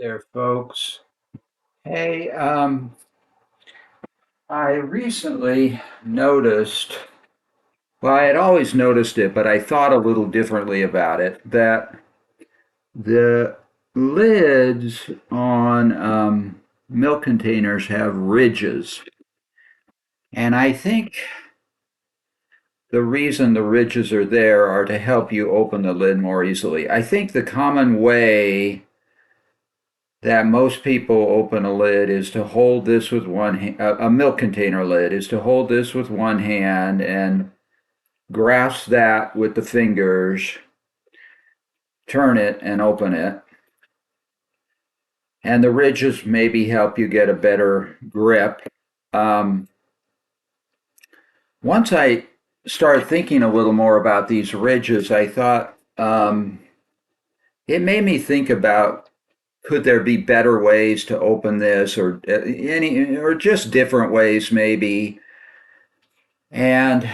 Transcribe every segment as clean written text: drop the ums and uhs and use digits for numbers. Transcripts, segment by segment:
There, folks. Hey, I recently noticed, well, I had always noticed it, but I thought a little differently about it, that the lids on milk containers have ridges. And I think the reason the ridges are there are to help you open the lid more easily. I think the common way that most people open a lid is to hold this with one hand, a milk container lid is to hold this with one hand and grasp that with the fingers, turn it and open it. And the ridges maybe help you get a better grip. Um, Once I started thinking a little more about these ridges, I thought it made me think about could there be better ways to open this or just different ways maybe. And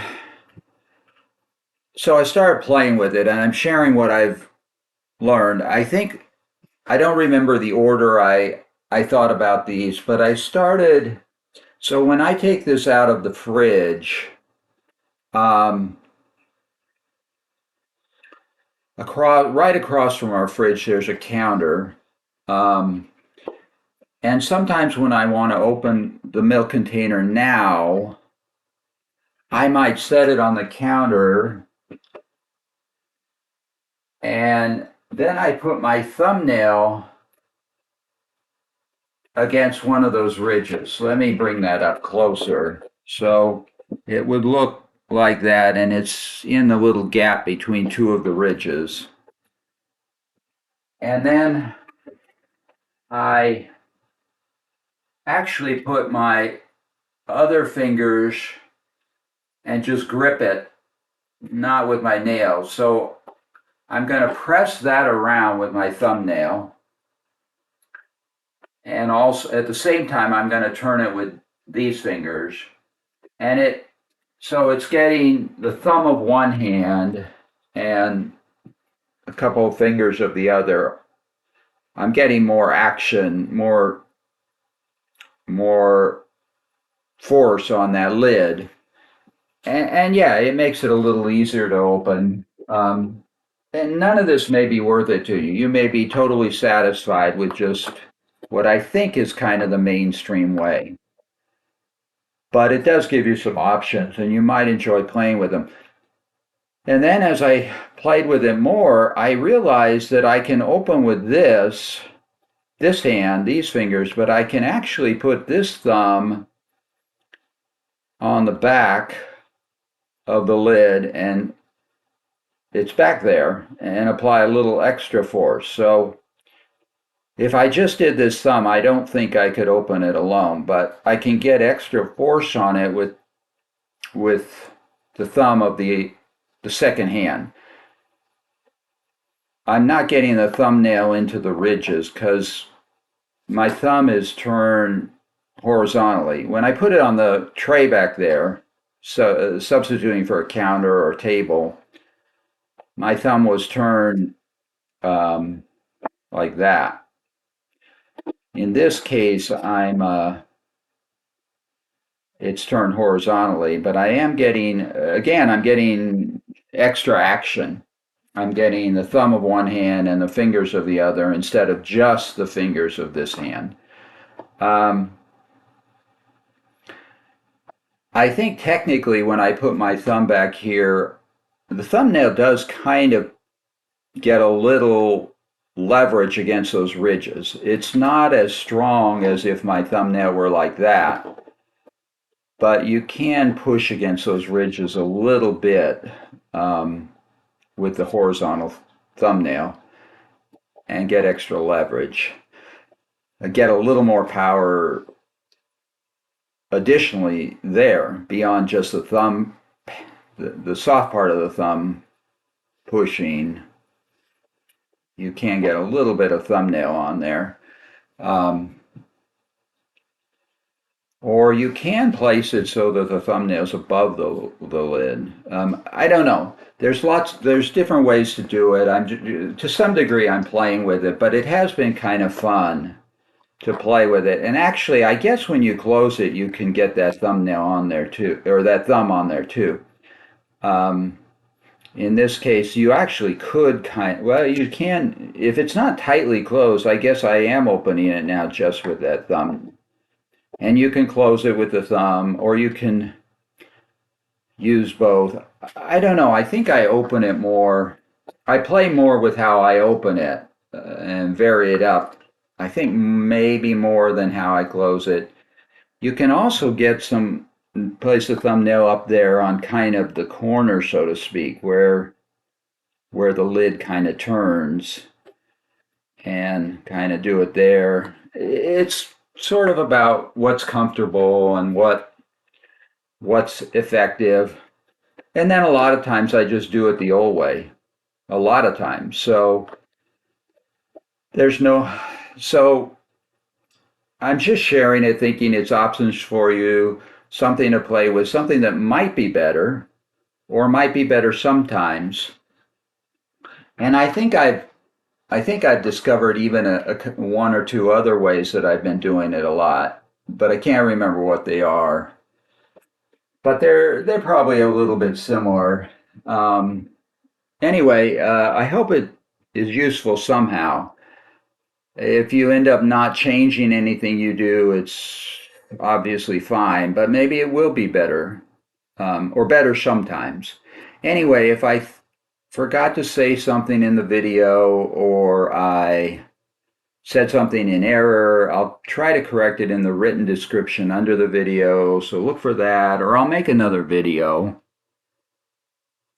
so I started playing with it and I'm sharing what I've learned. I don't remember the order I thought about these, but I started. So when I take this out of the fridge, um, right across from our fridge, there's a counter. Um, and sometimes when I want to open the milk container now, I might set it on the counter and then I put my thumbnail against one of those ridges. Let me bring that up closer. So it would look like that, and it's in the little gap between two of the ridges. And then I actually put my other fingers and just grip it, not with my nails. So I'm going to press that around with my thumbnail. And also at the same time, I'm going to turn it with these fingers. And so it's getting the thumb of one hand and a couple of fingers of the other. I'm getting more action, more force on that lid, and yeah, it makes it a little easier to open. And none of this may be worth it to you. You may be totally satisfied with just what I think is kind of the mainstream way. But it does give you some options, and you might enjoy playing with them. And then as I played with it more, I realized that I can open with this hand, these fingers, but I can actually put this thumb on the back of the lid and it's back there and apply a little extra force. So if I just did this thumb, I don't think I could open it alone, but I can get extra force on it with the thumb of the second hand. I'm not getting the thumbnail into the ridges because my thumb is turned horizontally. When I put it on the tray back there, so substituting for a counter or table, my thumb was turned um, like that. In this case, it's turned horizontally, but I am getting again, I'm getting extra action. I'm getting the thumb of one hand and the fingers of the other instead of just the fingers of this hand. Um, I think technically, when I put my thumb back here, the thumbnail does kind of get a little leverage against those ridges. It's not as strong as if my thumbnail were like that, but you can push against those ridges a little bit um, with the horizontal thumbnail and get extra leverage. Get a little more power additionally there beyond just the thumb, the soft part of the thumb pushing. You can get a little bit of thumbnail on there. Um, Or you can place it so that the thumbnail's above the lid. I don't know. There's different ways to do it. To some degree, I'm playing with it, but it has been kind of fun to play with it. And actually, I guess when you close it, you can get that thumbnail on there too, or that thumb on there too. Um, in this case, you actually could well, you can, if it's not tightly closed, I guess I am opening it now just with that thumb. And you can close it with the thumb, or you can use both. I don't know. I think I open it more. I play more with how I open it and vary it up. I think maybe more than how I close it. You can also get place the thumbnail up there on kind of the corner, so to speak, where the lid kind of turns and kind of do it there. It's sort of about what's comfortable and what's effective. And then a lot of times I just do it the old way. A lot of times. There's no so I'm just sharing it thinking it's options for you, something to play with, something that might be better or might be better sometimes. And I think I've discovered even one or two other ways that I've been doing it a lot, but I can't remember what they are. But they're probably a little bit similar. Um, anyway, I hope it is useful somehow. If you end up not changing anything you do, it's obviously fine, but maybe it will be better, or better sometimes. Anyway, if I forgot to say something in the video or I said something in error, I'll try to correct it in the written description under the video. So look for that, or I'll make another video.